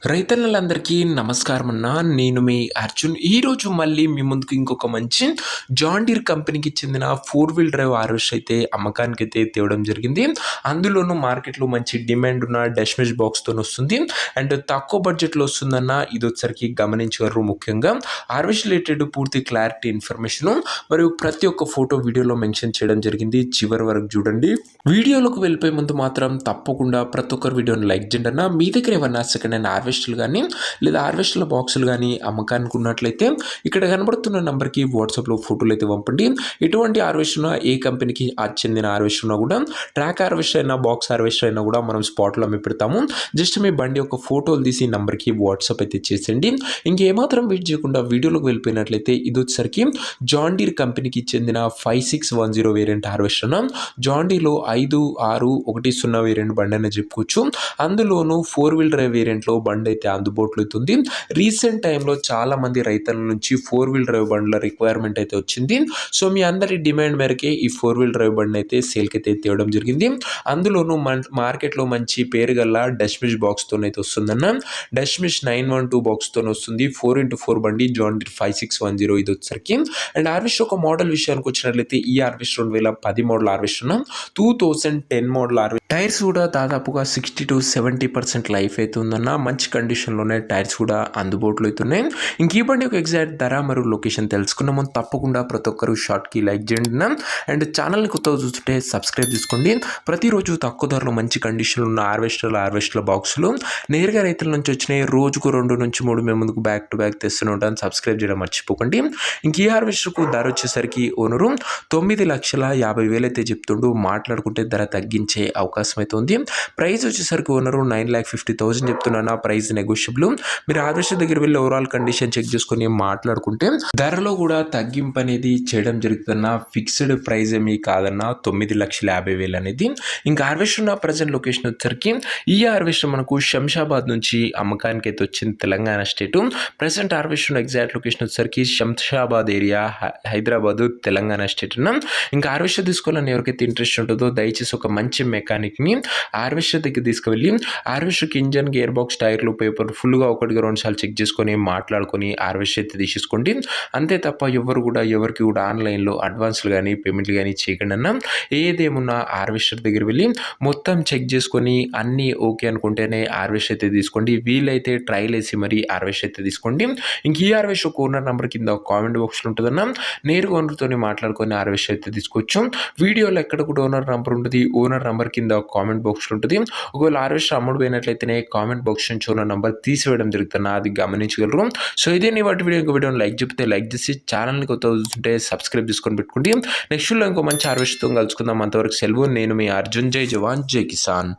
రైతన్నలందరికీ నమస్కారం అన్న. నేను మీ అర్జున్. ఈరోజు మళ్ళీ మీ ముందుకు ఇంకొక మంచి జాన్ డీర్ కంపెనీకి చెందిన 4 వీల్ డ్రైవ్ హార్వెస్టర్ అయితే అమ్మకానికైతే తేవడం జరిగింది. అందులోనూ మార్కెట్‌లో మంచి డిమాండ్ ఉన్న డష్‌మెష్ బాక్స్‌తోని వస్తుంది. అండ్ తక్కువ బడ్జెట్‌లో వస్తుందన్న ఇదొచ్చేసరికి గమనించగలరు. ముఖ్యంగా హార్వెస్ట్ రిలేటెడ్ పూర్తి క్లారిటీ ఇన్ఫర్మేషను మరియు ప్రతి ఒక్క ఫోటో వీడియోలో మెన్షన్ చేయడం జరిగింది. చివరి వరకు చూడండి. వీడియోలోకి వెళ్ళిపోయే ముందు మాత్రం తప్పకుండా ప్రతి ఒక్కరు వీడియోని లైక్ చేయండి అన్న. మీ దగ్గర ఏమన్నా సెకండ్ హ్యాండ్ హార్వెస్టర్లు కానీ లేదా హార్వెస్టర్ల బాక్సులు కానీ అమ్మకానికి ఉన్నట్లయితే ఇక్కడ కనబడుతున్న నెంబర్కి వాట్సాప్లో ఫోటోలు అయితే పంపండి. ఎటువంటి హార్వెస్టర్ ఉన్నా, ఏ కంపెనీకి చెందిన హార్వెస్టర్ ఉన్నా కూడా, ట్రాక్ హార్వెస్టర్ అయినా బాక్స్ హార్వెస్టర్ అయినా కూడా మనం స్పాట్లో అమ్మి పెడతాము. జస్ట్ మీ బండి యొక్క ఫోటోలు తీసి నెంబర్కి వాట్సాప్ అయితే చేసేయండి. ఇంకేమాత్రం వెయిట్ చేయకుండా వీడియోలోకి వెళ్ళిపోయినట్లయితే ఇది వచ్చేసరికి జాన్ డీర్ కంపెనీకి చెందిన 5610 వేరియంట్ హార్వెస్టర్. జాన్ డీర్లో 5610 వేరియంట్ బండి అనేది చెప్పుకోవచ్చు. అందులోనూ 4 వీల్ డ్రైవ్ వేరియంట్లో బండి అయితే అందుబాటులో అవుతుంది. రీసెంట్ టైంలో చాలా మంది రైతుల నుంచి 4 వీల్ డ్రైవ్ బండ్ల రిక్వైర్మెంట్ అయితే వచ్చింది. సో మీ అందరి డిమాండ్ మేరకే ఈ 4 వీల్ డ్రైవ్ బండి అయితే సేల్కి అయితే తేవడం జరిగింది. అందులోనూ మార్కెట్లో మంచి పేరు గల డష్‌మెష్ బాక్స్తో అయితే వస్తుందన్న. డష్‌మెష్ 912 బాక్స్తో వస్తుంది. 4x4 బండి జాన్ డీర్ 5610 ఇది వచ్చేసరికి. అండ్ హార్వెస్టర్ ఒక మోడల్ విషయానికి వచ్చినట్లయితే ఈ harvester 2010 model harvester, 2010 model harvester. Tyres కూడా దాదాపుగా 60 to 70% లైఫ్ అయితే ఉందన్న. మంచి కండిషన్లోనే టైర్స్ కూడా అందుబాటులో అవుతున్నాయి. ఇంక ఈ బండి యొక్క ఎగ్జాక్ట్ ధర మరియు లొకేషన్ తెలుసుకున్నాము. తప్పకుండా ప్రతి ఒక్కరు షార్ట్కి లైక్ చేయండి. అండ్ ఛానల్ని కొత్తగా చూస్తుంటే సబ్స్క్రైబ్ చేసుకోండి. ప్రతిరోజు తక్కువ ధరలో మంచి కండిషన్లో ఉన్న హార్వెస్టర్ల బాక్సులు నేరుగా రైతుల నుంచి వచ్చినాయి. రోజుకు 2 నుంచి 3 మేము ముందుకు బ్యాక్ టు బ్యాక్ తెస్తూనే ఉంటాను. సబ్స్క్రైబ్ చేయడం మర్చిపోకండి. ఇంక ఈ హార్వెస్టర్కు ధర వచ్చేసరికి ఓనరు 9,50,000 అయితే చెప్తుండు. మాట్లాడుకుంటే ధర తగ్గించే అవకాశం అయితే ఉంది. ప్రైస్ వచ్చేసరికి ఓనరు 9,50,000 చెప్తున్నాను. ఆ ప్రైస్ నెగోషియబుల్. మీరు హార్వెస్టర్ దగ్గర వెళ్ళి ఓవరాల్ కండిషన్ చెక్ చేసుకొని మాట్లాడుకుంటే ధరలో కూడా తగ్గింపు అనేది చేయడం జరుగుతున్న. ఫిక్స్డ్ ప్రైస్ ఏమీ కాదన్న 9,50,000 అనేది. ఇంకా హార్వెస్టర్ ఉన్న ప్రజెంట్ లొకేషన్ వచ్చేసరికి ఈ హార్వెస్టర్ మనకు శంషాబాద్ నుంచి అమ్మకానికి అయితే వచ్చింది, తెలంగాణ స్టేటు. ప్రజెంట్ హార్వెస్టర్ ఎగ్జాక్ట్ లొకేషన్ వచ్చేసరికి శంషాబాద్ ఏరియా, హైదరాబాద్, తెలంగాణ స్టేట్. ఇంకా హార్వెస్టర్ తీసుకోవాలని ఎవరికైతే ఇంట్రెస్ట్ ఉంటుందో దయచేసి ఒక మంచి మెకానిక్ని హార్వెస్టర్ దగ్గర తీసుకువెళ్ళి హార్వెస్టర్కి ఇంజన్, గేర్ బాక్స్, టైర్లు, పేపర్ ఫుల్గా 1-2 సార్లు చెక్ చేసుకొని మాట్లాడుకొని హార్వెస్టర్ అయితే తీసేసుకోండి. అంతే తప్ప ఎవరికి కూడా ఆన్లైన్లో అడ్వాన్స్లు కానీ పేమెంట్లు కానీ చేయకండి అన్న. ఏదేమున్నా హార్వెస్టర్ దగ్గర వెళ్ళి మొత్తం చెక్ చేసుకొని అన్నీ ఓకే అనుకుంటేనే హార్వెస్టర్ అయితే తీసుకోండి. వీలైతే ట్రైల్ వేసి మరి హార్వెస్టర్ అయితే తీసుకోండి. ఇంక ఈ హార్వెస్టర్ ఓనర్ నెంబర్ కింద కామెంట్ బాక్స్లో ఉంటుందన్న. నేరుగా ఓనర్తో మాట్లాడుకొని హార్వెస్టర్ అయితే తీసుకోవచ్చు. వీడియోలో ఎక్కడ కూడా ఓనర్ నెంబర్ ఉంటుంది. ఓనర్ నెంబర్ కింద కామెంట్ బాక్స్లో ఉంటుంది. ఒకవేళ హార్వెస్టర్ అమ్ముడు పోయినట్లయితేనే కామెంట్ బాక్స్ నుంచి ఓనర్ నెంబర్ తీసివేయడం జరుగుతున్నా, అది గమనించగలరు. సో ఇదే నీ వాటి వీడియోని లైక్ చెప్తే లైక్ చేసి ఛానల్ని కొత్త చూస్తుంటే సబ్స్క్రైబ్ చేసుకొని పెట్టుకోండి. నెక్స్ట్ ఇంకో మంచి హార్వెస్టర్తో కలుసుకుందాం. అంతవరకు సెలవు. నేను మీ అర్జున్. జై జవాన్, జై కిసాన్.